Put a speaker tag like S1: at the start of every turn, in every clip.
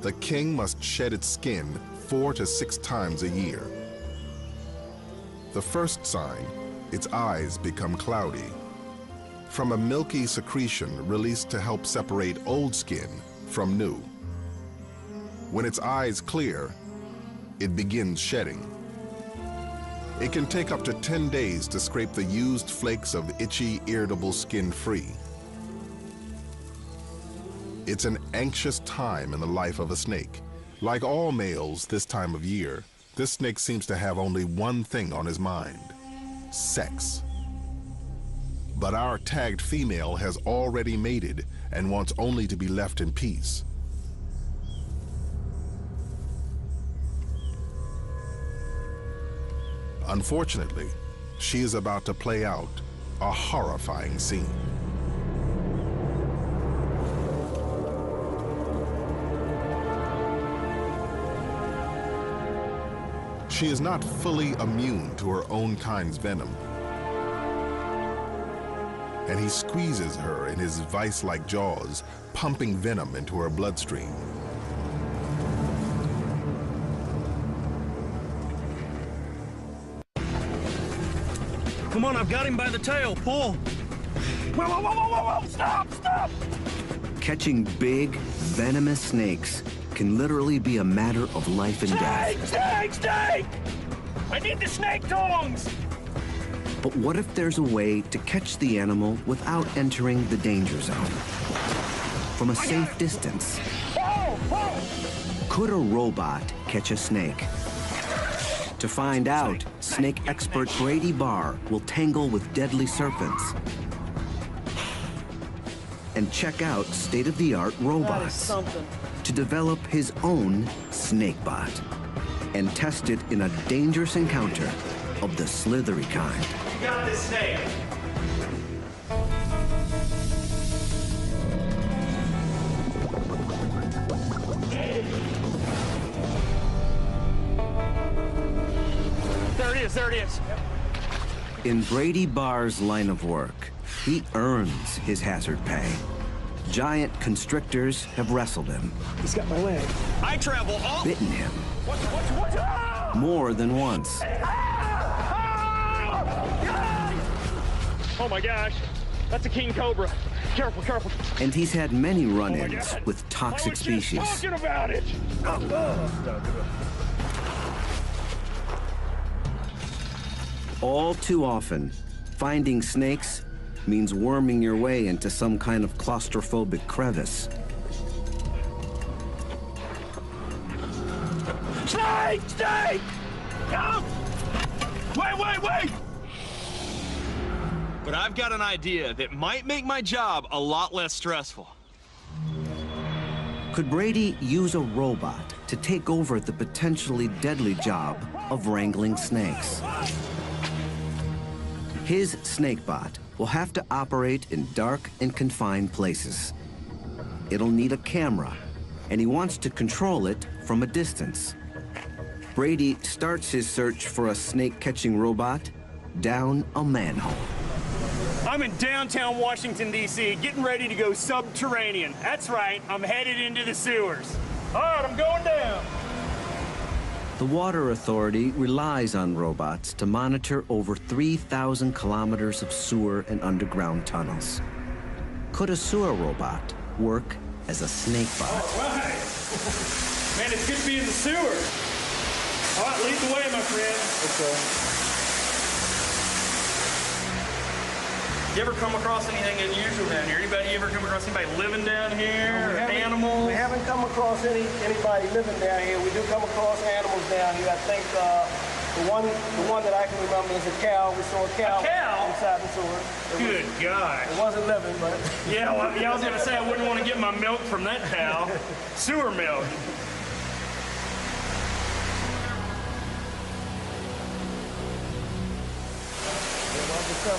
S1: the king must shed its skin 4 to 6 times a year. The first sign, its eyes become cloudy. From a milky secretion released to help separate old skin from new. When its eyes clear, it begins shedding. It can take up to 10 days to scrape the used flakes of itchy, irritable skin free. It's an anxious time in the life of a snake. Like all males this time of year, this snake seems to have only one thing on his mind: sex. But our tagged female has already mated and wants only to be left in peace. Unfortunately, she is about to play out a horrifying scene. She is not fully immune to her own kind's venom, and he squeezes her in his vice-like jaws, pumping venom into her bloodstream.
S2: Come on, I've got him by the tail. Pull.
S3: Whoa, whoa, whoa, whoa, whoa, stop, stop!
S4: Catching big, venomous snakes can literally be a matter of life and death.
S3: Snake, snake! I need the snake tongs!
S4: But what if there's a way to catch the animal without entering the danger zone? From a safe distance.
S3: Whoa, whoa!
S4: Could a robot catch a snake? To find out, snake expert Brady Barr will tangle with deadly serpents and check out state-of-the-art robots to develop his own snakebot and test it in a dangerous encounter of the slithery kind.
S2: You got this snake.
S3: There it is.
S4: In Brady Barr's line of work, he earns his hazard pay. Giant constrictors have wrestled him.
S3: He's got my leg.
S2: I travel all...
S4: Bitten him.
S3: What? Ah!
S4: More than once.
S3: Oh my gosh, that's a king cobra. Careful, careful.
S4: And he's had many run-ins with toxic species.
S3: Talking about it.
S4: All too often, finding snakes means worming your way into some kind of claustrophobic crevice.
S3: Snake! Snake! Come! Wait!
S2: But I've got an idea that might make my job a lot less stressful.
S4: Could Brady use a robot to take over the potentially deadly job of wrangling snakes? His snakebot will have to operate in dark and confined places. It'll need a camera, and he wants to control it from a distance. Brady starts his search for a snake-catching robot down a manhole.
S3: I'm in downtown Washington, D.C., getting ready to go subterranean. That's right, I'm headed into the sewers. All right, I'm going down.
S4: The Water Authority relies on robots to monitor over 3,000 kilometers of sewer and underground tunnels. Could a sewer robot work as a snake bot?
S3: All right. Man, it's good to be in the sewer. All right, lead the way, my friend. Okay.
S2: You ever come across anything unusual down here? Anybody ever come across anybody living down here?
S5: No,
S2: Animals?
S5: We haven't come across anybody living down here. We do come across animals down here. I think the one that I can remember is a cow. We saw a cow inside the sewer.
S3: Good God.
S5: It wasn't living, but...
S3: Yeah, well, I was going to say I wouldn't want to get my milk from that cow. Sewer milk.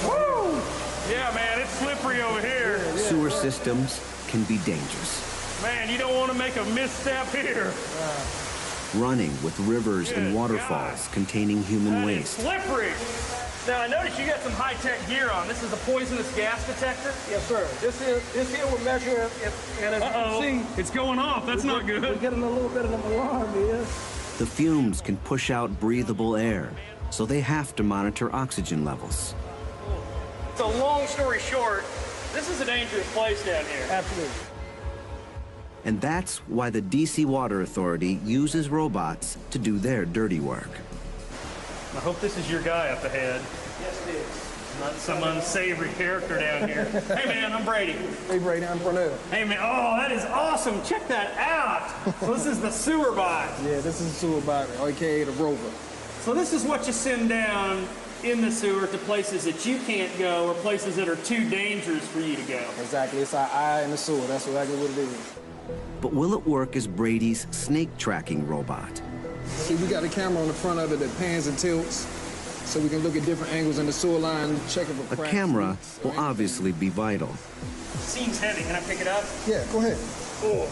S3: Woo! Yeah, man, it's slippery over here.
S4: Sewer systems can be dangerous.
S3: Man, you don't want to make a misstep here.
S4: Running with rivers and waterfalls containing human
S3: That is
S4: waste.
S3: slippery.
S2: Now, I noticed you got some high-tech gear on. This is a poisonous gas detector?
S5: Yes, sir. This here will measure if and as you can see,
S2: it's going off. That's not good.
S5: We're getting a little bit of an alarm here.
S4: The fumes can push out breathable air, so they have to monitor oxygen levels.
S2: So long story short, this is a dangerous place down here.
S5: Absolutely.
S4: And that's why the DC Water Authority uses robots to do their dirty work.
S2: I hope this is your guy up ahead.
S5: Yes, it is.
S2: Not some unsavory character down here. Hey, man, I'm Brady.
S5: Hey, Brady, I'm Cornell.
S2: Hey, man, oh, that is awesome. Check that out. So this is the sewer bot.
S5: Yeah, this is the sewer bot, aka the rover.
S2: So this is what you send down in the sewer to places that you can't go or places that are too dangerous for you to go.
S5: Exactly. It's our eye in the sewer. That's exactly what it is.
S4: But will it work as Brady's snake tracking robot?
S5: See, we got a camera on the front of it that pans and tilts, so we can look at different angles in the sewer line, check if
S4: A camera will obviously be vital.
S2: Seems heavy. Can I pick it up?
S5: Yeah, go ahead.
S2: Oh,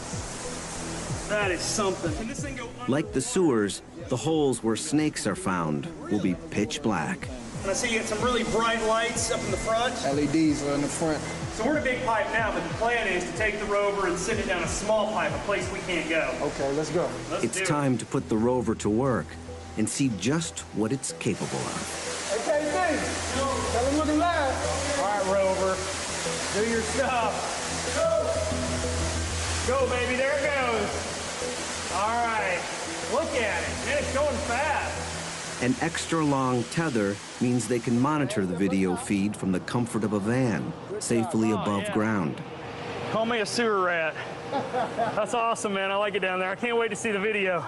S2: that is something. Can this thing go under?
S4: Like the sewers, the holes where snakes are found will be pitch black.
S2: And I see you got some really bright lights up in the front.
S5: LEDs are in the front.
S2: So we're in a big pipe now, but the plan is to take the rover and send it down a small pipe, a place we can't go.
S5: Okay, let's go.
S4: It's time to put the rover to work and see just what it's capable of.
S5: Hey, KC, tell them looking live.
S2: All right, rover, do your stuff. Go, baby, there it goes. All right, look at it. Man, it's going fast.
S4: An extra long tether means they can monitor the video feed from the comfort of a van, safely above ground.
S2: Call me a sewer rat. That's awesome, man. I like it down there. I can't wait to see the video.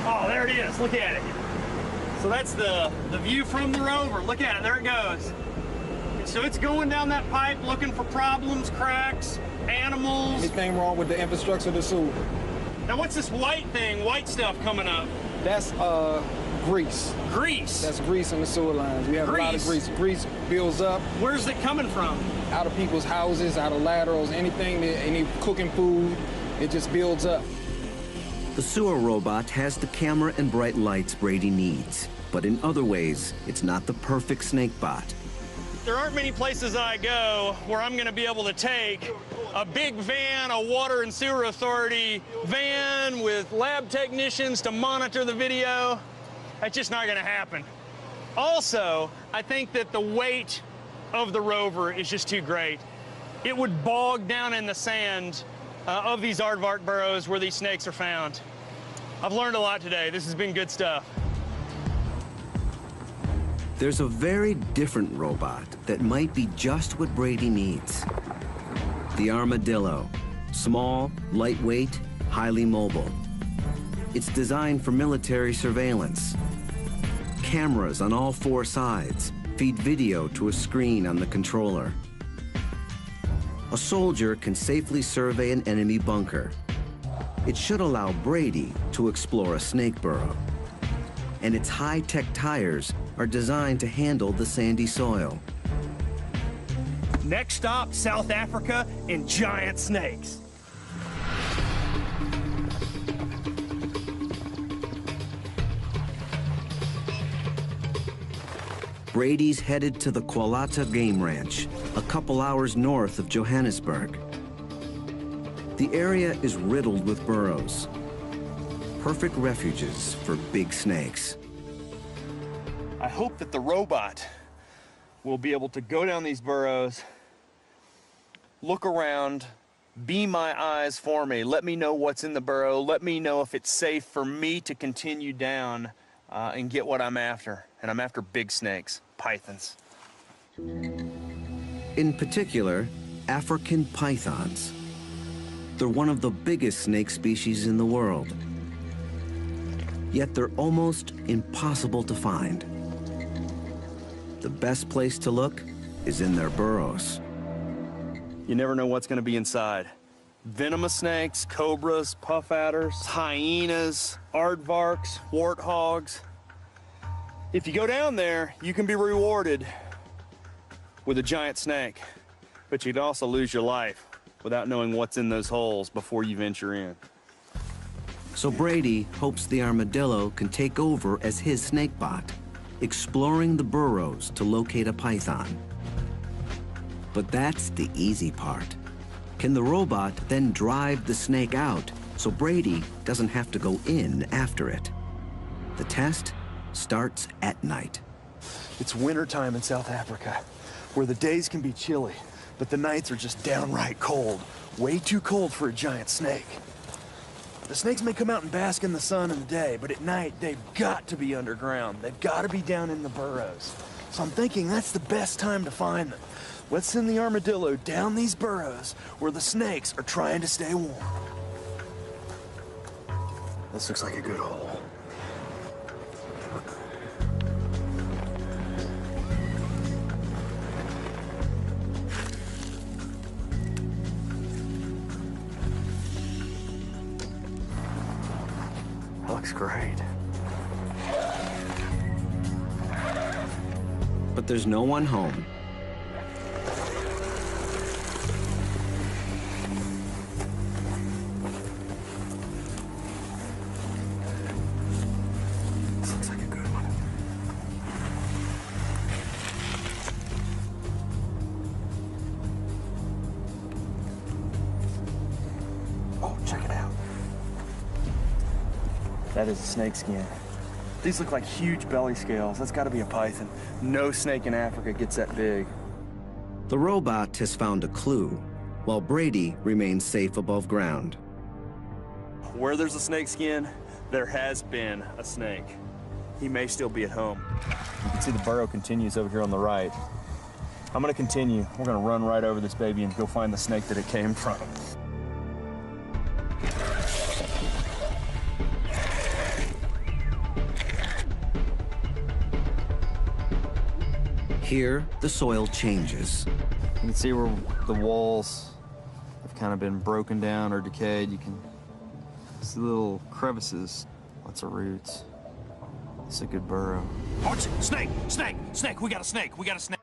S2: Oh, there it is. Look at it. So that's the view from the rover. Look at it. There it goes. So it's going down that pipe looking for problems, cracks, animals.
S5: Anything wrong with the infrastructure of the sewer?
S2: Now what's this white thing, white stuff coming up?
S5: That's grease.
S2: Grease?
S5: That's grease in the sewer lines. We have a lot of grease. Grease builds up.
S2: Where's it coming from?
S5: Out of people's houses, out of laterals, anything, any cooking food, it just builds up.
S4: The sewer robot has the camera and bright lights Brady needs, but in other ways, it's not the perfect snake bot.
S2: There aren't many places I go where I'm gonna be able to take a big van, a water and sewer authority van with lab technicians to monitor the video. That's just not gonna happen. Also, I think that the weight of the rover is just too great. It would bog down in the sand of these aardvark burrows where these snakes are found. I've learned a lot today. This has been good stuff.
S4: There's a very different robot that might be just what Brady needs. The armadillo. Small, lightweight, highly mobile. It's designed for military surveillance. Cameras on all four sides feed video to a screen on the controller. A soldier can safely survey an enemy bunker. It should allow Brady to explore a snake burrow. And its high-tech tires are designed to handle the sandy soil.
S2: Next stop, South Africa and giant snakes.
S4: Brady's headed to the Kwalata Game Ranch, a couple hours north of Johannesburg. The area is riddled with burrows, perfect refuges for big snakes.
S2: I hope that the robot will be able to go down these burrows, look around, be my eyes for me, let me know what's in the burrow, let me know if it's safe for me to continue down and get what I'm after. And I'm after big snakes, pythons.
S4: In particular, African pythons. They're one of the biggest snake species in the world. Yet they're almost impossible to find. The best place to look is in their burrows.
S2: You never know what's gonna be inside. Venomous snakes, cobras, puff adders, hyenas, aardvarks, warthogs. If you go down there, you can be rewarded with a giant snake, but you'd also lose your life without knowing what's in those holes before you venture in.
S4: So Brady hopes the armadillo can take over as his snake bot exploring the burrows to locate a python. But that's the easy part. Can the robot then drive the snake out so Brady doesn't have to go in after it? The test starts at night.
S6: It's wintertime in South Africa, where the days can be chilly, but the nights are just downright cold. Way too cold for a giant snake. The snakes may come out and bask in the sun in the day, but at night, they've got to be underground. They've got to be down in the burrows. So I'm thinking that's the best time to find them. Let's send the armadillo down these burrows where the snakes are trying to stay warm. This looks like a good hole. That looks great.
S4: But there's no one home.
S6: This looks like a good one. Oh, check it out. That is a snake skin. These look like huge belly scales. That's got to be a python. No snake in Africa gets that big.
S4: The robot has found a clue, while Brady remains safe above ground.
S6: Where there's a snake skin, there has been a snake. He may still be at home. You can see the burrow continues over here on the right. I'm gonna continue. We're gonna run right over this baby and go find the snake that it came from.
S4: Here, the soil changes.
S6: You can see where the walls have kind of been broken down or decayed. You can see little crevices, lots of roots. It's a good burrow.
S2: Watch it! Snake! Snake! Snake! We got a snake! We got a snake!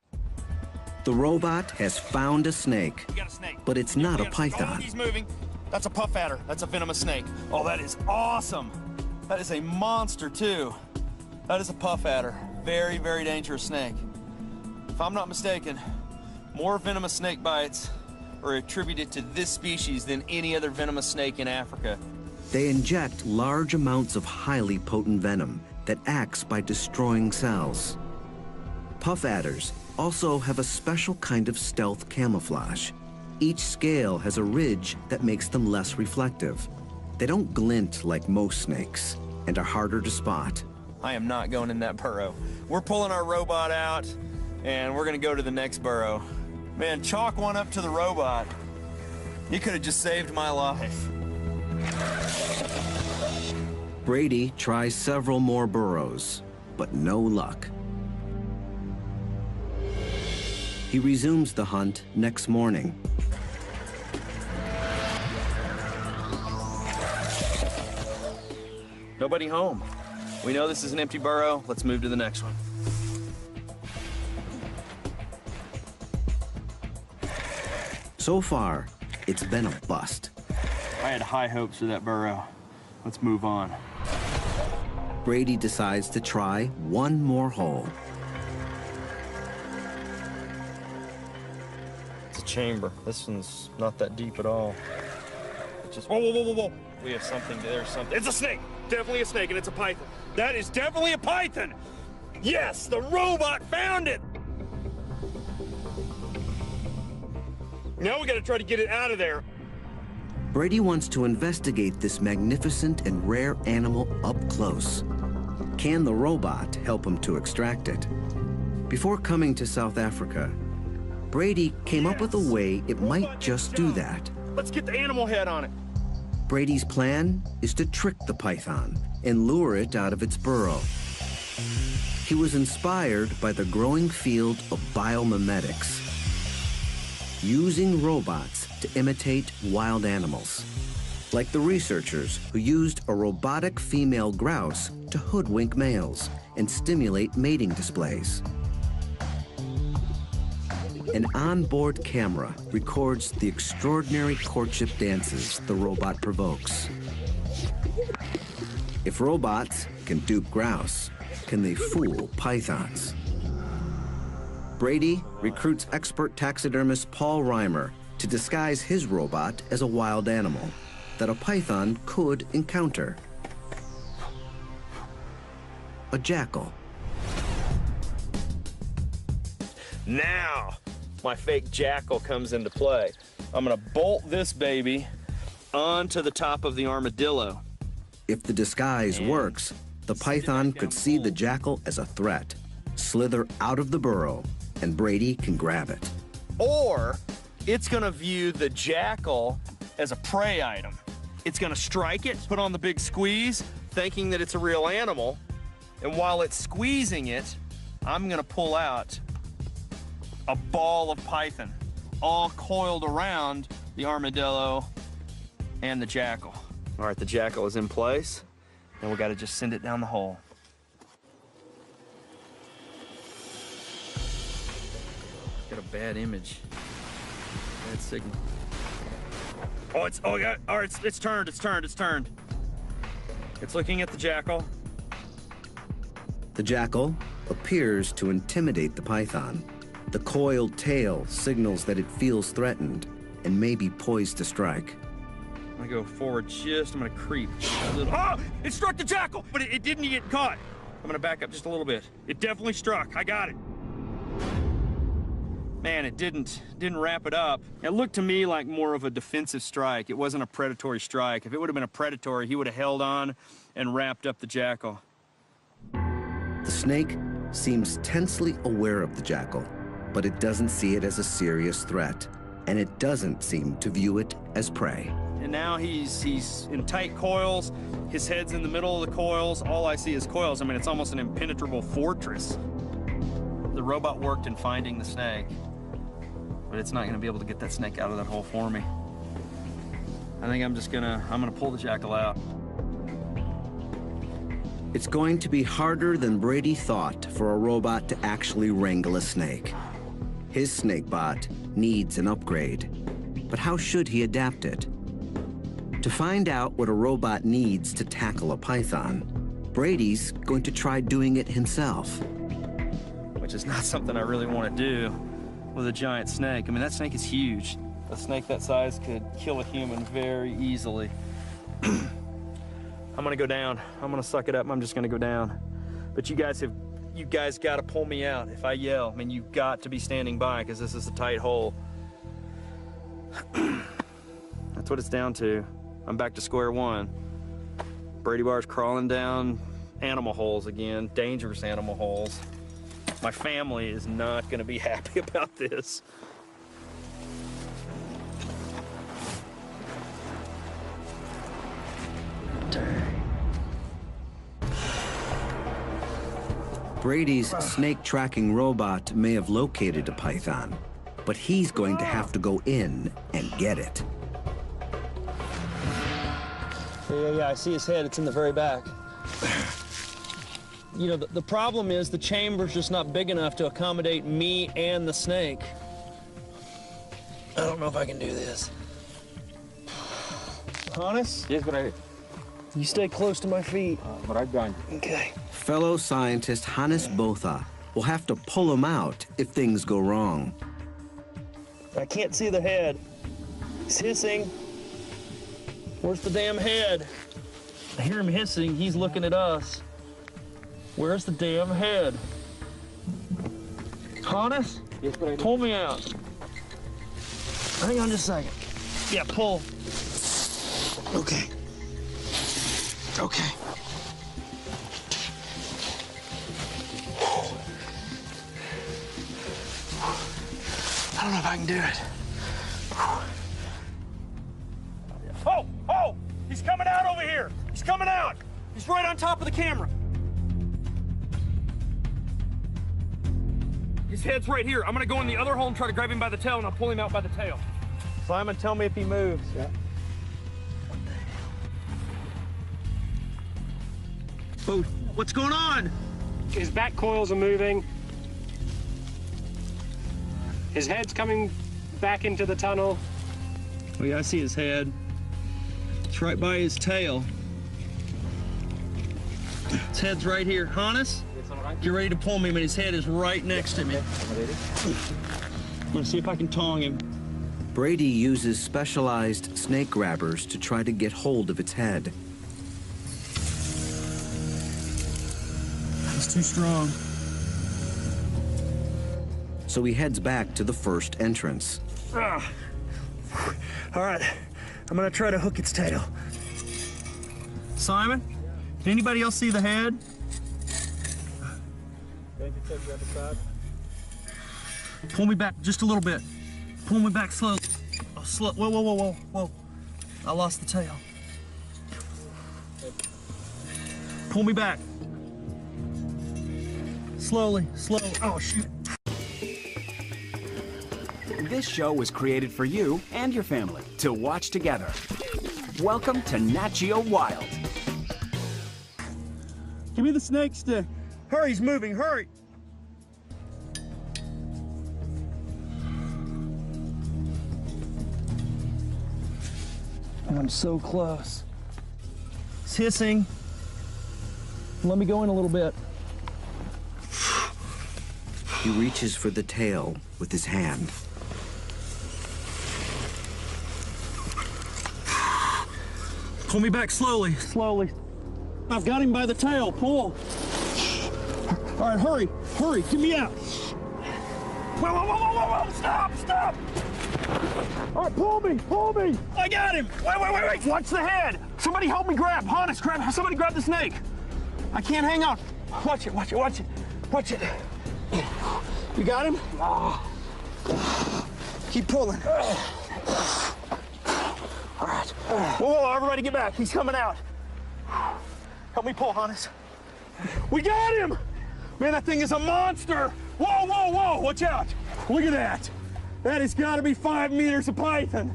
S4: The robot has found a snake,
S2: We got a snake!
S4: but it's not a
S2: Oh,
S4: python.
S2: he's moving. That's a puff adder. That's a venomous snake.
S6: Oh, that is awesome. That is a monster, too. That is a puff adder. Very, very dangerous snake. If I'm not mistaken, more venomous snake bites are attributed to this species than any other venomous snake in Africa.
S4: They inject large amounts of highly potent venom that acts by destroying cells. Puff adders also have a special kind of stealth camouflage. Each scale has a ridge that makes them less reflective. They don't glint like most snakes and are harder to spot.
S6: I am not going in that burrow. We're pulling our robot out, and we're gonna go to the next burrow. Man, chalk one up to the robot. You could have just saved my life.
S4: Brady tries several more burrows, but no luck. He resumes the hunt next morning.
S6: Nobody home. We know this is an empty burrow. Let's move to the next one.
S4: So far, it's been a bust.
S6: I had high hopes for that burrow. Let's move on.
S4: Brady decides to try one more hole.
S6: It's a chamber. This one's not that deep at all. It's just, whoa, whoa, whoa, whoa, whoa. We have something, there's something.
S3: It's a snake. Definitely a snake, and it's a python. That is definitely a python. Yes, the robot found it. Now we gotta try to get it out of there.
S4: Brady wants to investigate this magnificent and rare animal up close. Can the robot help him to extract it? Before coming to South Africa, Brady came up with a way it might just do that.
S3: Let's get the animal head on it.
S4: Brady's plan is to trick the python and lure it out of its burrow. He was inspired by the growing field of biomimetics, using robots to imitate wild animals, like the researchers who used a robotic female grouse to hoodwink males and stimulate mating displays. An onboard camera records the extraordinary courtship dances the robot provokes. If robots can dupe grouse, can they fool pythons? Brady recruits expert taxidermist Paul Reimer to disguise his robot as a wild animal that a python could encounter. A jackal.
S2: Now, my fake jackal comes into play. I'm gonna bolt this baby onto the top of the armadillo.
S4: If the disguise works, the python could see the jackal as a threat, slither out of the burrow, and Brady can grab it.
S2: Or it's gonna view the jackal as a prey item. It's gonna strike it, put on the big squeeze, thinking that it's a real animal. And while it's squeezing it, I'm gonna pull out a ball of python, all coiled around the armadillo and the jackal. All right, the jackal is in place, and we gotta just send it down the hole. Got a bad image, bad signal. All right, it's turned. It's looking at the jackal.
S4: The jackal appears to intimidate the python. The coiled tail signals that it feels threatened and may be poised to strike.
S2: I'm gonna go forward I'm gonna creep a little. Oh, it struck the jackal, but it didn't get caught. I'm gonna back up just a little bit. It definitely struck, I got it. Man, it didn't wrap it up. It looked to me like more of a defensive strike. It wasn't a predatory strike. If it would have been a predatory, he would have held on and wrapped up the jackal.
S4: The snake seems tensely aware of the jackal, but it doesn't see it as a serious threat, and it doesn't seem to view it as prey.
S2: And now he's in tight coils. His head's in the middle of the coils. All I see is coils. I mean, it's almost an impenetrable fortress. The robot worked in finding the snake, but it's not gonna be able to get that snake out of that hole for me. I think I'm gonna pull the jackal out.
S4: It's going to be harder than Brady thought for a robot to actually wrangle a snake. His snakebot needs an upgrade, but how should he adapt it? To find out what a robot needs to tackle a python, Brady's going to try doing it himself.
S2: Which is not something I really want to do with a giant snake. I mean, that snake is huge. A snake that size could kill a human very easily. I'm gonna go down. I'm gonna suck it up. I'm just gonna go down. But you guys got to pull me out if I yell. I mean, you've got to be standing by because this is a tight hole. That's what it's down to. I'm back to square one. Brady Barr's crawling down animal holes again, dangerous animal holes. My family is not gonna be happy about this.
S4: Brady's snake tracking robot may have located a python, but he's going to have to go in and get it.
S5: Yeah, I see his head. It's in the very back. You know, the problem is the chamber's just not big enough to accommodate me and the snake. I don't know if I can do this. Hannes?
S7: Yes, but
S5: You stay close to my feet.
S7: but I've gone.
S5: Okay.
S4: Fellow scientist Hannes Botha will have to pull him out if things go wrong.
S5: I can't see the head. He's hissing. Where's the damn head? I hear him hissing. He's looking at us. Where's the damn head? Hannes?
S7: Yes, but
S5: Pull me out. Hang on just a second. Yeah, pull. Okay. Okay. I don't know if I can do it.
S3: Oh! He's coming out over here! He's coming out! He's right on top of the camera. His head's right here. I'm gonna go in the other hole and try to grab him by the tail, and I'll pull him out by the tail.
S2: Simon, tell me if he moves.
S7: Yeah.
S2: Oh, what's going on?
S8: His back coils are moving. His head's coming back into the tunnel.
S2: Oh yeah, I see his head. It's right by his tail. His head's right here. Hannes, get ready to pull me, but his head is right next to me. I'm gonna see if I can tong him.
S4: Brady uses specialized snake grabbers to try to get hold of its head.
S2: He's too strong.
S4: So he heads back to the first entrance.
S6: All right, I'm gonna try to hook its tail.
S2: Simon, did anybody else see the head? Pull me back just a little bit. Pull me back slowly. Oh, slow. Whoa, whoa, whoa, whoa, whoa. I lost the tail. Pull me back. Slowly, slow. Oh, shoot.
S7: This show was created for you and your family to watch together. Welcome to Nat Geo Wild.
S2: Give me the snake stick.
S6: Hurry, he's moving, hurry!
S2: I'm so close. It's hissing. Let me go in a little bit.
S4: He reaches for the tail with his hand.
S2: Pull me back slowly, slowly. I've got him by the tail. Pull. All right, hurry, hurry, get me out. Whoa, whoa, whoa, whoa, whoa, whoa, stop, stop. All right, pull me. I got him. Wait. Watch the head. Somebody help me grab. Hannes, somebody grab the snake. I can't hang on. Watch it. You got him? Keep pulling. All right. Whoa, everybody get back. He's coming out. Help me pull, Hannes. We got him! Man, that thing is a monster! Whoa! Watch out! Look at that! That has got to be 5 meters of python.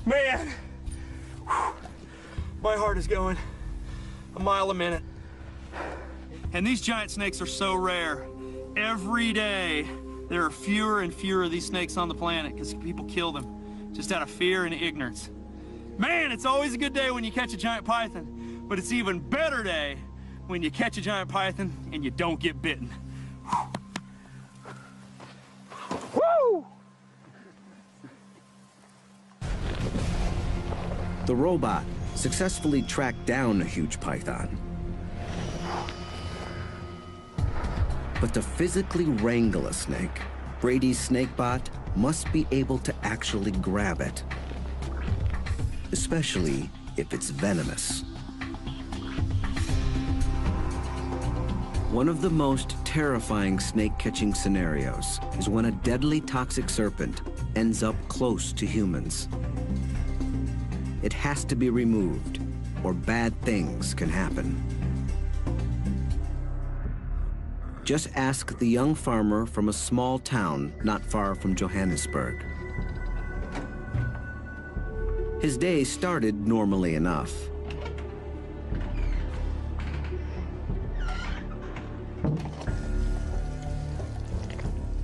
S2: Man, my heart is going a mile a minute. And these giant snakes are so rare. Every day, there are fewer and fewer of these snakes on the planet because people kill them just out of fear and ignorance. Man, it's always a good day when you catch a giant python, but it's even better day when you catch a giant python and you don't get bitten. Woo!
S4: The robot successfully tracked down a huge python. But to physically wrangle a snake, Brady's snakebot must be able to actually grab it, especially if it's venomous. One of the most terrifying snake-catching scenarios is when a deadly toxic serpent ends up close to humans. It has to be removed, or bad things can happen. Just ask the young farmer from a small town not far from Johannesburg. His day started normally enough.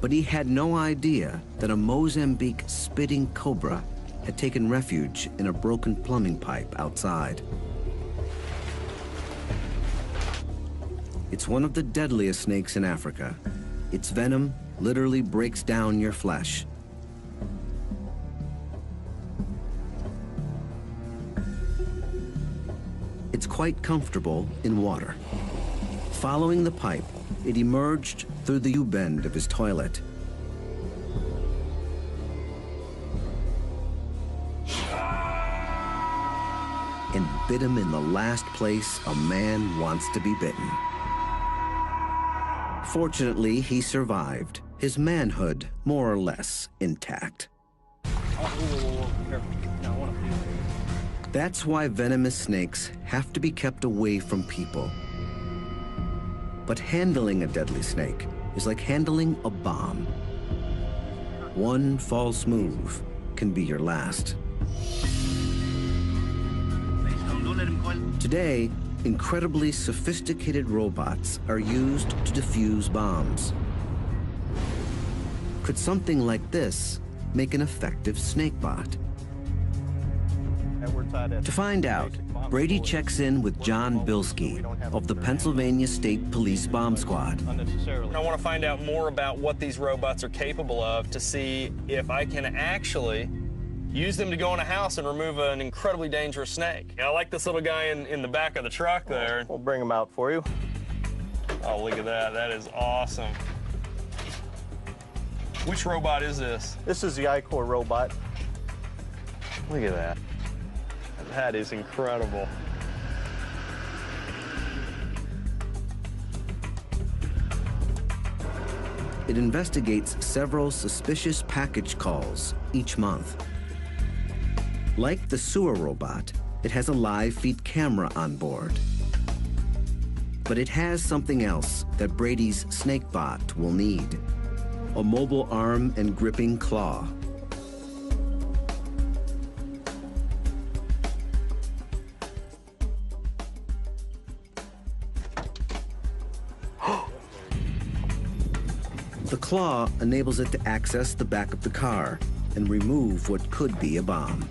S4: But he had no idea that a Mozambique spitting cobra had taken refuge in a broken plumbing pipe outside. It's one of the deadliest snakes in Africa. Its venom literally breaks down your flesh. It's quite comfortable in water. Following the pipe, it emerged through the U-bend of his toilet. And bit him in the last place a man wants to be bitten. Fortunately, he survived, his manhood more or less intact. That's why venomous snakes have to be kept away from people. But handling a deadly snake is like handling a bomb. One false move can be your last. Today, incredibly sophisticated robots are used to defuse bombs. Could something like this make an effective snake bot? To find out, Brady checks in with John Bilski of the Pennsylvania State Police Bomb Squad.
S2: I want to find out more about what these robots are capable of to see if I can actually use them to go in a house and remove an incredibly dangerous snake. I like this little guy in the back of the truck there.
S9: We'll bring him out for you.
S2: Oh, look at that. That is awesome. Which robot is this?
S9: This is the I-Core robot.
S2: Look at that. That is incredible.
S4: It investigates several suspicious package calls each month. Like the sewer robot, it has a live feed camera on board. But it has something else that Brady's SnakeBot will need: a mobile arm and gripping claw. The claw enables it to access the back of the car and remove what could be a bomb.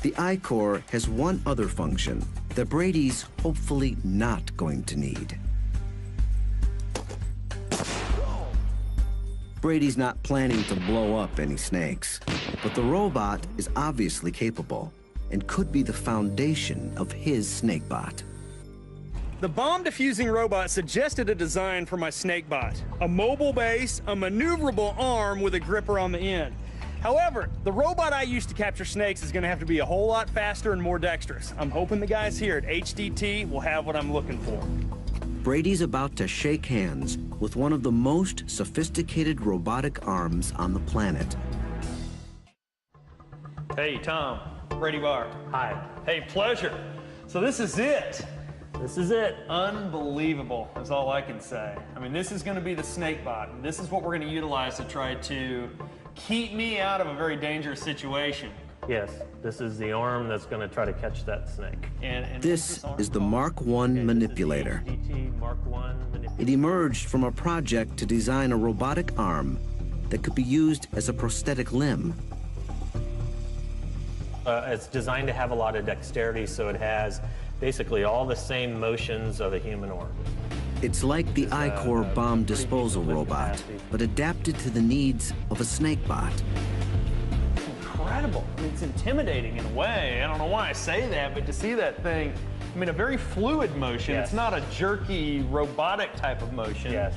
S4: The I-Core has one other function that Brady's hopefully not going to need. Brady's not planning to blow up any snakes, but the robot is obviously capable and could be the foundation of his SnakeBot.
S3: The bomb diffusing robot suggested a design for my SnakeBot: a mobile base, a maneuverable arm with a gripper on the end. However, the robot I use to capture snakes is going to have to be a whole lot faster and more dexterous. I'm hoping the guys here at HDT will have what I'm looking for.
S4: Brady's about to shake hands with one of the most sophisticated robotic arms on the planet.
S2: Hey, Tom. Brady Barr.
S3: Hi.
S2: Hey, pleasure. So this is it.
S3: This is it.
S2: Unbelievable is all I can say. I mean, this is going to be the SnakeBot, and this is what we're going to utilize to try to keep me out of a very dangerous situation.
S10: Yes, this is the arm that's going to try to catch that snake.
S4: And this is the Mark I manipulator.
S10: Mark I manipulator.
S4: It emerged from a project to design a robotic arm that could be used as a prosthetic limb.
S10: It's designed to have a lot of dexterity, so it has basically all the same motions of a human arm.
S4: It's like the I-Core bomb disposal robot, but adapted to the needs of a SnakeBot.
S2: Incredible. I mean, it's intimidating in a way. I don't know why I say that, but to see that thing, I mean, a very fluid motion.
S10: Yes.
S2: It's not a jerky, robotic type of motion.
S10: Yes.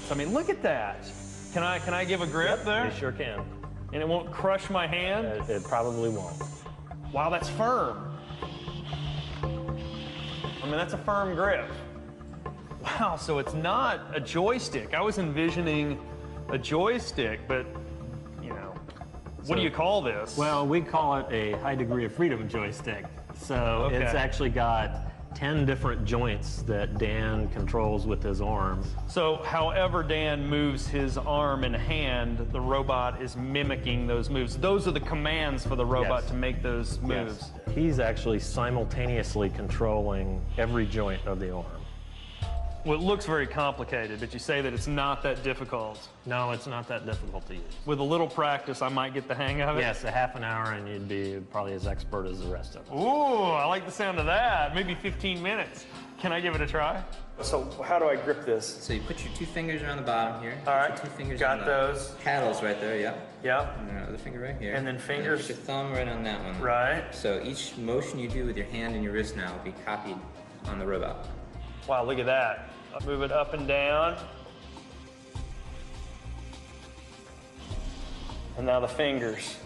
S2: So, I mean, look at that. Can I give a grip there?
S10: You sure can.
S2: And it won't crush my hand?
S10: It probably won't.
S2: Wow, that's firm. I mean, that's a firm grip. Wow, so it's not a joystick. I was envisioning a joystick, but, you know, what do you call this?
S10: Well, we call it a high degree of freedom joystick. So it's actually got 10 different joints that Dan controls with his arms.
S2: So however Dan moves his arm and hand, the robot is mimicking those moves. Those are the commands for the robot to make those moves.
S10: Yes. He's actually simultaneously controlling every joint of the arm.
S2: Well, it looks very complicated, but you say that it's not that difficult.
S10: No, it's not that difficult to use.
S2: With a little practice, I might get the hang of it?
S10: Yes, a half an hour and you'd be probably as expert as the rest of us.
S2: Ooh, I like the sound of that. Maybe 15 minutes. Can I give it a try? So how do I grip this?
S11: So you put your 2 fingers around the bottom here.
S2: All right,
S11: Put your 2 fingers
S2: got
S11: on
S2: those.
S11: Paddles right there, yep.
S2: Yep.
S11: And your other finger right here.
S2: And then fingers.
S11: Put your thumb right on that one.
S2: Right.
S11: So each motion you do with your hand and your wrist now will be copied on the robot.
S2: Wow, look at that. I'll move it up and down. And now the fingers.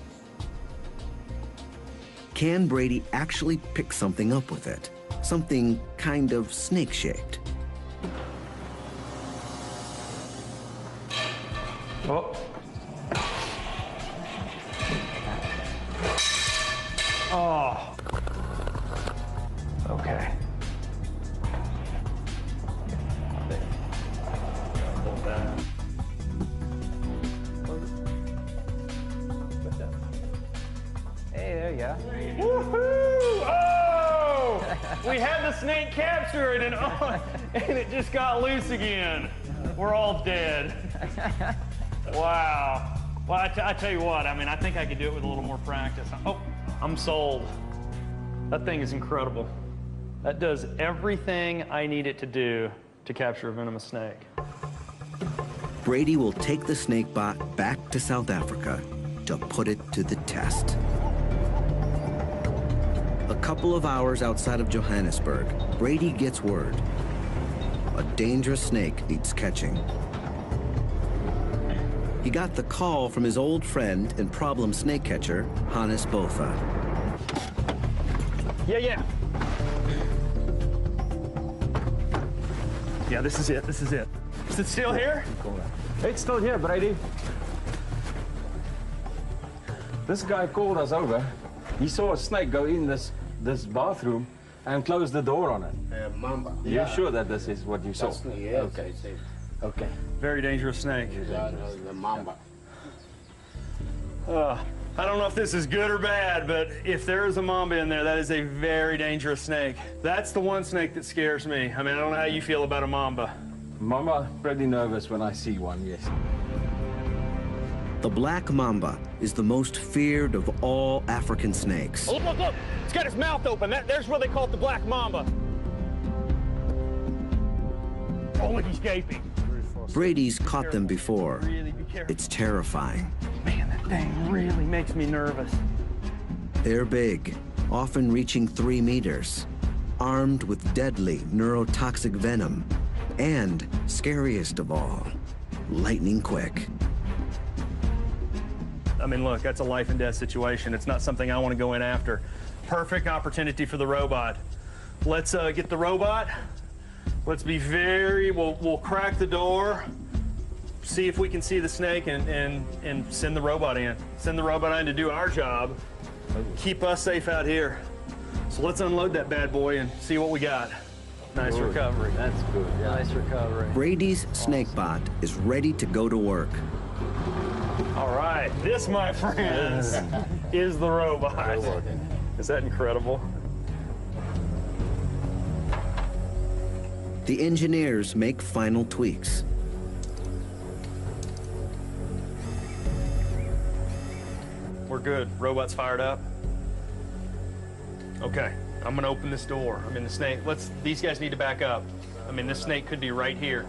S4: Can Brady actually pick something up with it? Something kind of snake-shaped.
S2: Oh. Oh. Okay.
S9: Hey, there you go.
S2: Woohoo! Oh! We had the snake captured and it just got loose again. We're all dead. Wow.
S3: Well, I tell you what, I mean, I think I could do it with a little more practice. Oh, I'm sold. That thing is incredible. That does everything I need it to do to capture a venomous snake.
S4: Brady will take the snakebot back to South Africa to put it to the test. A couple of hours outside of Johannesburg, Brady gets word. A dangerous snake needs catching. He got the call from his old friend and problem snake catcher, Hannes Botha.
S3: Yeah. Yeah, this is it. Is it still here?
S12: It's still here, Brady. This guy called us over. He saw a snake go in this bathroom and close the door on it.
S13: Mamba.
S12: You're sure that this is what you saw?
S13: Yes,
S12: okay.
S13: I see.
S12: Okay.
S3: Very dangerous snake.
S13: The mamba.
S3: I don't know if this is good or bad, but if there is a mamba in there, that is a very dangerous snake. That's the one snake that scares me. I mean, I don't know how you feel about a mamba.
S12: Mamba, pretty nervous when I see one, yes.
S4: The black mamba is the most feared of all African snakes.
S3: Oh, look! It's got its mouth open. There's where they call it the black mamba. Oh, look, he's gaping.
S4: Brady's caught them before.
S3: Really be careful.
S4: It's terrifying.
S3: Man, that thing really makes me nervous.
S4: They're big, often reaching 3 meters, armed with deadly neurotoxic venom, and, scariest of all, lightning quick.
S3: I mean, look, that's a life and death situation. It's not something I want to go in after. Perfect opportunity for the robot. Let's get the robot. Let's be we'll crack the door, see if we can see the snake, and send the robot in. Send the robot in to do our job, keep us safe out here. So let's unload that bad boy and see what we got. Nice recovery.
S12: That's good. Yeah.
S3: Nice recovery.
S4: Brady's snakebot is ready to go to work.
S3: All right, this, my friends, is the robot. Is that incredible?
S4: The engineers make final tweaks.
S3: We're good. Robot's fired up. Okay, I'm gonna open this door. I mean, the snake, these guys need to back up. I mean, this snake could be right here.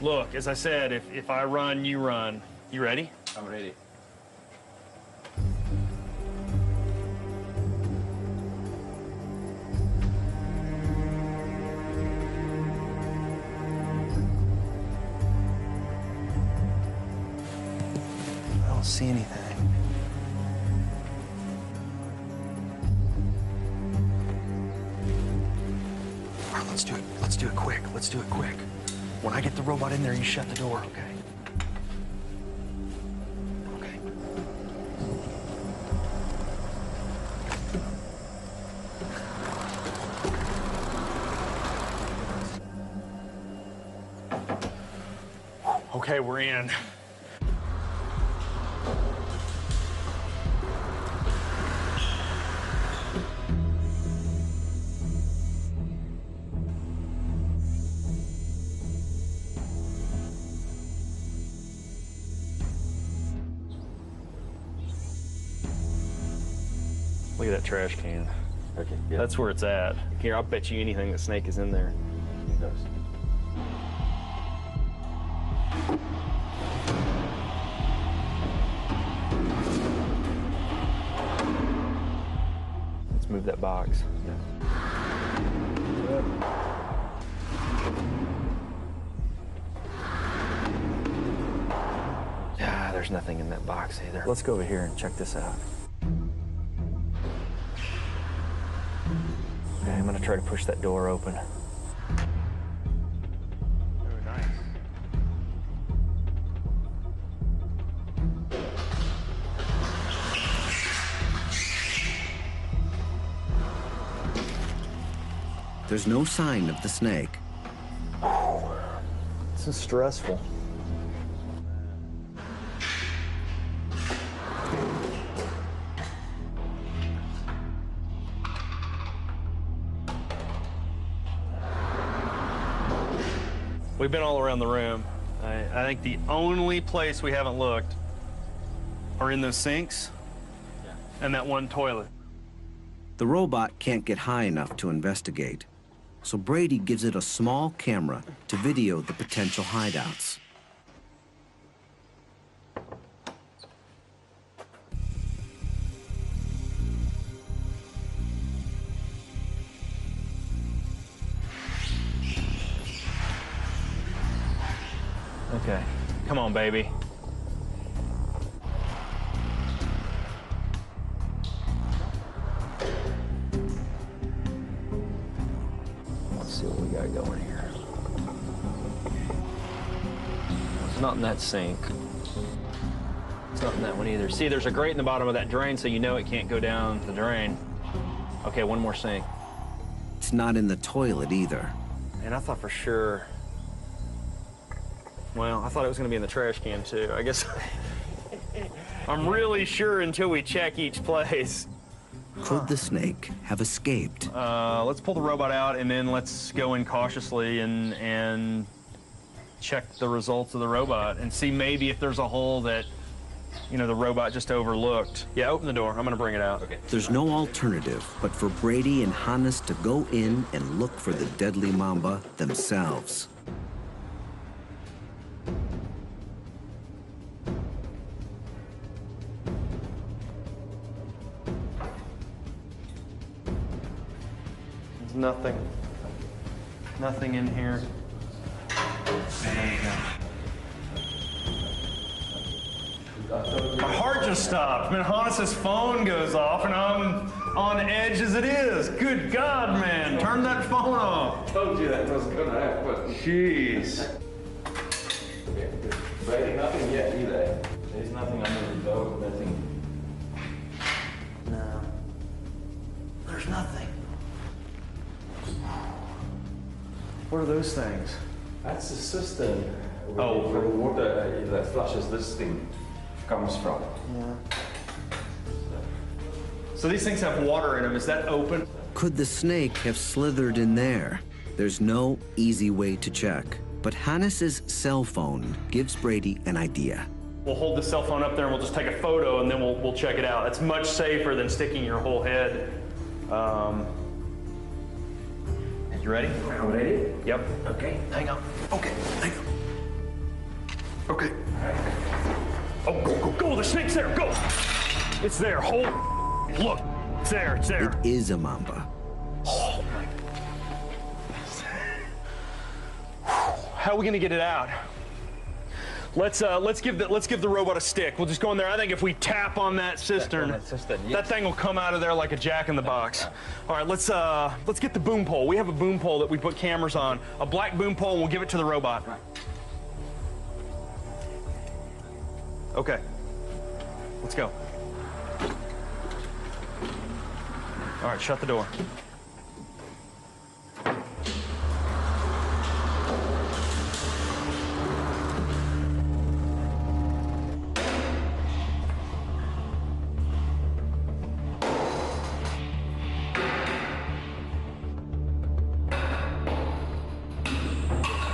S3: Look, as I said, if I run, you run. You ready?
S12: I'm ready.
S6: I don't see anything. All right, let's do it. Let's do it quick. Let's do it quick. When I get the robot in there, you shut the door, okay? Okay.
S3: Okay, we're in. Look at that trash can.
S12: Okay, yeah.
S3: That's where it's at. Here, I'll bet you anything the snake is in there.
S12: It does.
S3: Let's move that box. Yeah, there's nothing in that box either.
S6: Let's go over here and check this out.
S3: Okay, I'm gonna try to push that door open. Very nice.
S4: There's no sign of the snake.
S6: This is stressful.
S3: We've been all around the room. I think the only place we haven't looked are in those sinks and that one toilet.
S4: The robot can't get high enough to investigate, so Brady gives it a small camera to video the potential hideouts.
S3: Okay, come on, baby. Let's see what we got going here. It's not in that sink. It's not in that one either. See, there's a grate in the bottom of that drain, so you know it can't go down the drain. Okay, one more sink.
S4: It's not in the toilet either.
S3: And I thought for sure. Well, I thought it was going to be in the trash can, too. I guess I'm really sure until we check each place.
S4: Could the snake have escaped?
S3: Let's pull the robot out, and then let's go in cautiously and check the results of the robot and see maybe if there's a hole that, you know, the robot just overlooked. Yeah, open the door. I'm going to bring it out. Okay.
S4: There's no alternative but for Brady and Hannes to go in and look for the deadly mamba themselves.
S3: Nothing. Nothing in here. My heart just stopped. Man, Hannes' phone goes off and I'm on edge as it is. Good God, man. Turn that phone off.
S12: I told you that was gonna happen.
S3: Jeez.
S12: Brady, nothing yet either. There's nothing under the door, nothing.
S3: No. There's nothing. What are those things?
S12: That's the cistern.
S3: Oh,
S12: where the water that flushes this thing comes from.
S3: Yeah. So these things have water in them. Is that open?
S4: Could the snake have slithered in there? There's no easy way to check, but Hannes' cell phone gives Brady an idea.
S3: We'll hold the cell phone up there and we'll just take a photo and then we'll check it out. It's much safer than sticking your whole head. You ready?
S12: I'm ready?
S3: Yep.
S12: Okay.
S3: Hang on. Okay, hang on. Okay. Oh, go, the snake's there, go! It's there, hold. Look, it's there, it's there.
S4: It is a mamba.
S3: Oh my. How are we gonna get it out? Let's give the robot a stick. We'll just go in there. I think if we tap on that cistern, that thing will come out of there like a jack-in-the-box. All right, let's get the boom pole. We have a boom pole that we put cameras on, a black boom pole, and we'll give it to the robot. Okay, let's go. All right, shut the door.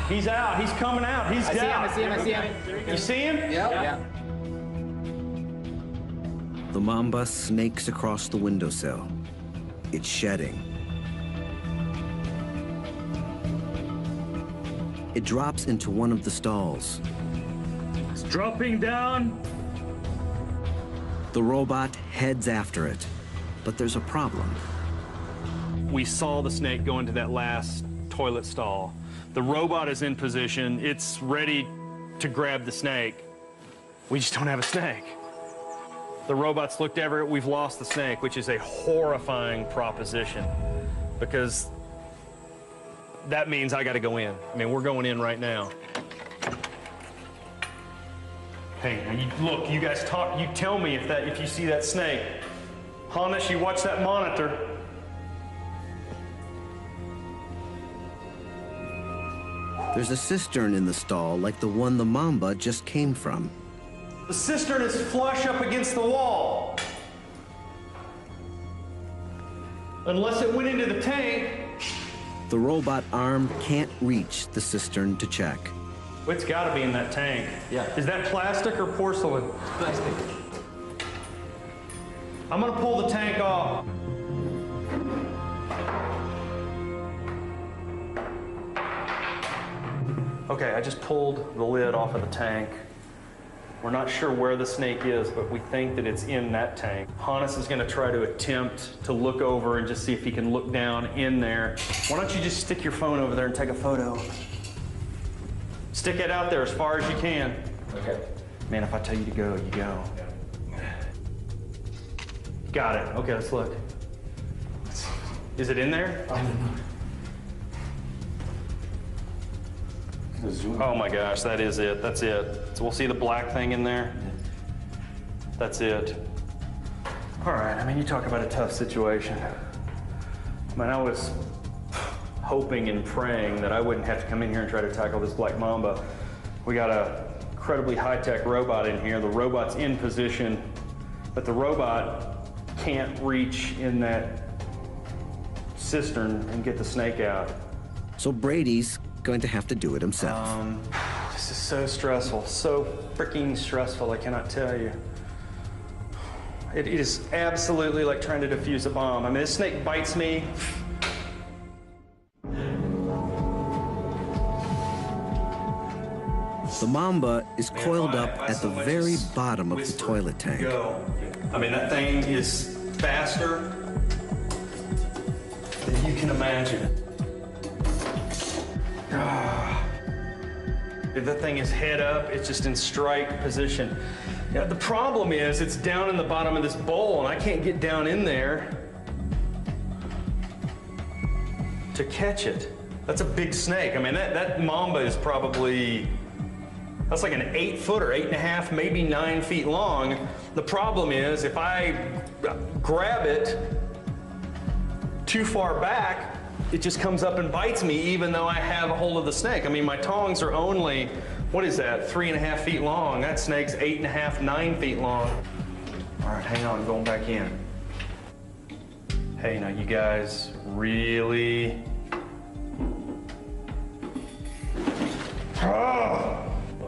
S3: He's out. He's coming out. He's down.
S11: I see him.
S3: You see him?
S11: Yeah.
S4: The mamba snakes across the windowsill. It's shedding. It drops into one of the stalls.
S3: It's dropping down.
S4: The robot heads after it, but there's a problem.
S3: We saw the snake go into that last toilet stall. The robot is in position. It's ready to grab the snake. We just don't have a snake. The robot's looked everywhere. We've lost the snake, which is a horrifying proposition because that means I got to go in. I mean, we're going in right now. Hey, now look, you guys talk. You tell me if you see that snake. Hannes, you watch that monitor.
S4: There's a cistern in the stall like the one the mamba just came from.
S3: The cistern is flush up against the wall. Unless it went into the tank.
S4: The robot arm can't reach the cistern to check.
S3: It's got to be in that tank.
S12: Yeah.
S3: Is that plastic or porcelain?
S12: Plastic.
S3: I'm gonna pull the tank off. Okay, I just pulled the lid off of the tank. We're not sure where the snake is, but we think that it's in that tank. Hannes is gonna try to attempt to look over and just see if he can look down in there. Why don't you just stick your phone over there and take a photo? Stick it out there as far as you can.
S12: Okay.
S3: Man, if I tell you to go, you go. Got it. Okay, let's look. Is it in there?
S12: I don't know.
S3: Oh my gosh, that is it. That's it. So we'll see the black thing in there. That's it. All right, I mean, you talk about a tough situation. I mean, I was hoping and praying that I wouldn't have to come in here and try to tackle this black mamba. We got a incredibly high-tech robot in here. The robot's in position, but the robot can't reach in that cistern and get the snake out.
S4: So Brady's going to have to do it himself.
S3: This is so stressful, so freaking stressful, I cannot tell you. It is absolutely like trying to defuse a bomb. I mean, this snake bites me.
S4: The mamba is coiled up at the very bottom of the toilet tank.
S3: Go. I mean, that thing is faster than you can imagine. If that thing is head up, it's just in strike position. Now, the problem is it's down in the bottom of this bowl, and I can't get down in there to catch it. That's a big snake. I mean, that mamba is probably, that's like an 8-footer, 8.5, maybe 9 feet long. The problem is if I grab it too far back, it just comes up and bites me even though I have a hold of the snake. I mean, my tongs are only, what is that, 3.5 feet long. That snake's 8.5, 9 feet long. All right, hang on, I'm going back in. Hey, now you guys really,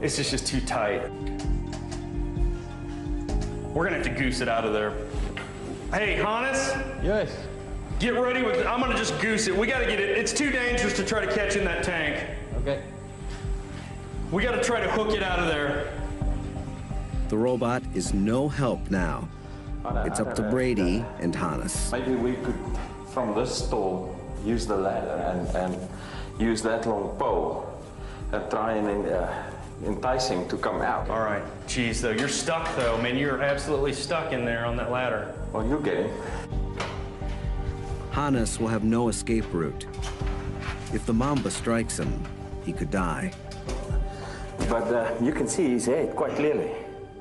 S3: this is just too tight. We're gonna have to goose it out of there. Hey, Hannes?
S12: Yes.
S3: Get ready with it. I'm gonna just goose it. We gotta get it. It's too dangerous to try to catch in that tank.
S12: Okay.
S3: We gotta try to hook it out of there.
S4: The robot is no help now. It's up to Brady and Hannes.
S12: Maybe we could, from this stall, use the ladder and use that long pole and try and entice him to come out.
S3: All right. Geez, though, you're stuck, though. Man, you're absolutely stuck in there on that ladder.
S12: Well, you get him.
S4: Hannes will have no escape route. If the mamba strikes him, he could die.
S12: But you can see his head quite clearly.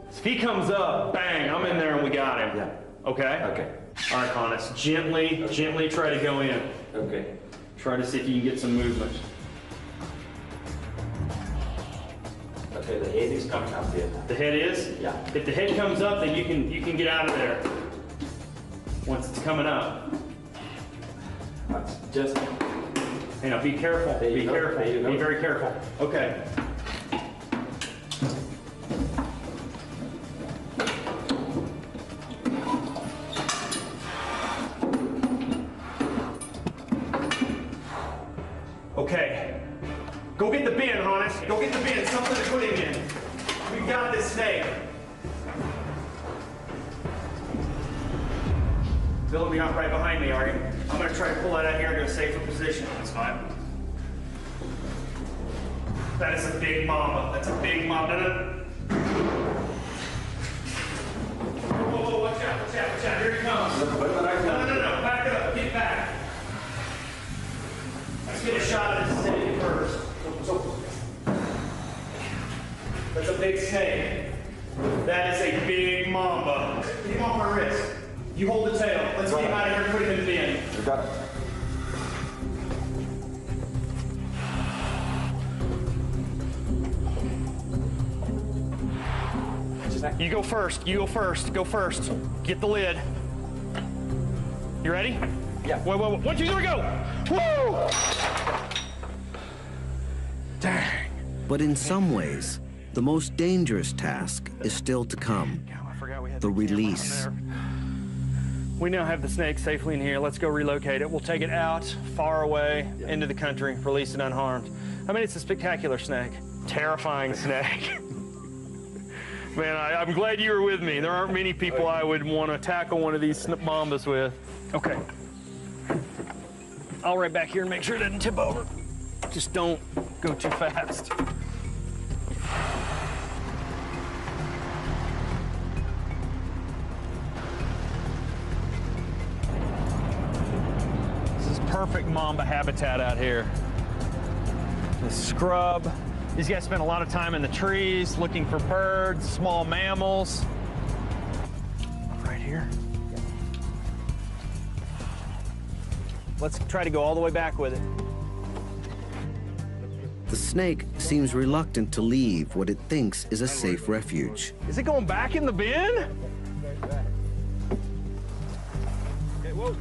S3: If he comes up, bang, I'm in there and we got him.
S12: Yeah.
S3: Okay?
S12: Okay.
S3: All right, Hannes, gently try to go in.
S12: Okay.
S3: Try to see if you can get some movement.
S12: Okay, the head is coming up here.
S3: The head is?
S12: Yeah.
S3: If the head comes up, then you can get out of there. Once it's coming up.
S12: Just,
S3: You know, be careful.
S12: There you
S3: Be
S12: go.
S3: careful.
S12: There you go.
S3: Be very careful. Okay. Okay. Go get the bin, Hannes. Go get the bin. Something to put him in. We got this snake. Bill, you're not right behind me, are you? I'm gonna try to pull that out here into a safer position. That's fine. That is a big mamba. That's a big mamba. No. Whoa, watch out, watch out, watch out. Here he comes. No. Back up. Get back. Let's get a shot at this snake first. That's a big snake. That is a big mamba. Get him off my wrist. You hold the tail. Let's get him out of here and put him in the bin.
S12: you got it.
S3: You go first. You go first. Go first. Get the lid. You ready?
S12: Yeah.
S3: Wait. 1, 2, 3, go! Woo! Dang.
S4: But in some ways, the most dangerous task is still to come.
S3: I forgot we had
S4: The
S3: camera on
S4: release.
S3: there. We now have the snake safely in here. Let's go relocate it. We'll take it out, far away, into the country, release it unharmed. I mean, it's a spectacular snake. Terrifying snake. Man, I'm glad you were with me. There aren't many people I would want to tackle one of these mambas with. Okay. I'll right back here and make sure it doesn't tip over. Just don't go too fast. This is perfect mamba habitat out here. The scrub. These guys spend a lot of time in the trees looking for birds, small mammals. Right here. Let's try to go all the way back with it.
S4: The snake seems reluctant to leave what it thinks is a safe refuge.
S3: Is it going back in the bin?
S6: Okay, whoa.